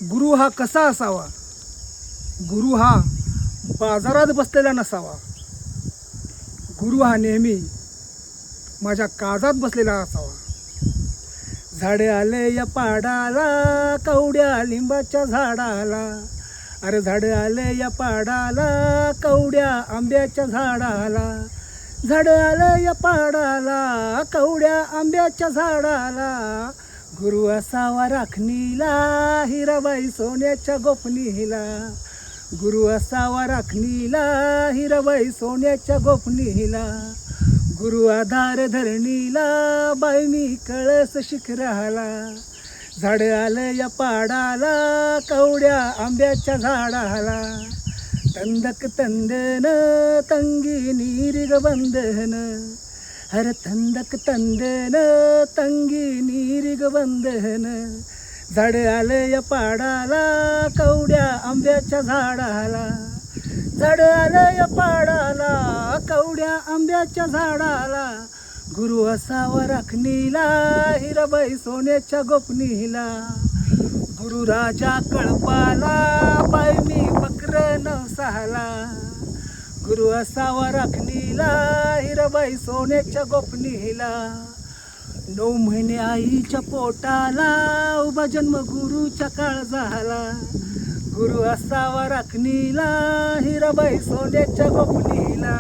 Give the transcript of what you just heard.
गुरु हा कसा असावा? गुरु हा बाजारात बसलेला नसावा. गुरु हा नेहमी माझ्या काळजात बसलेला असावा. झाडे आले या पाडाला, कवड्या लिंबाच्या झाडाला. अरे झाडे आले या पाडाला, कवड्या आंब्याच्या झाडाला. झाडे आले या पाडाला, कवड्या आंब्याच्या झाडाला. गुरु असावा राखणीला, हिराबाई सोन्याच्या गोफणीला. गुरु असावा राखणीला, हिराबाई सोन्याच्या गोफणीला. गुरु आधार धरणीला, बाई मी कळस शिखराला. झाड आलं या पाडाला, कवड्या आंब्याच्या झाडाला. तंदक तंदन तंगी रिग बंधन. हर तंदक तंदन तंगी रिग बंधन. झाड आलं या पाडाला, कवड्या आंब्याच्या झाडाला. झाड आलं या पाडाला, कवड्या आंब्याच्या झाडाला. गुरु असावा राखणीला, हिराबाई सोन्याच्या गोफणीला. गुरु राजा कळपाला, बाई मी बकर नवसाला. गुरु असावा राखणीला, हिराबाई सोन्याच्या गोफणीला. 9 महिने आईच्या पोटाला, उभा जन्म गुरुच्या काळजाला. गुरु असावा राखणीला, हिराबाई सोन्याच्या गोफणीला.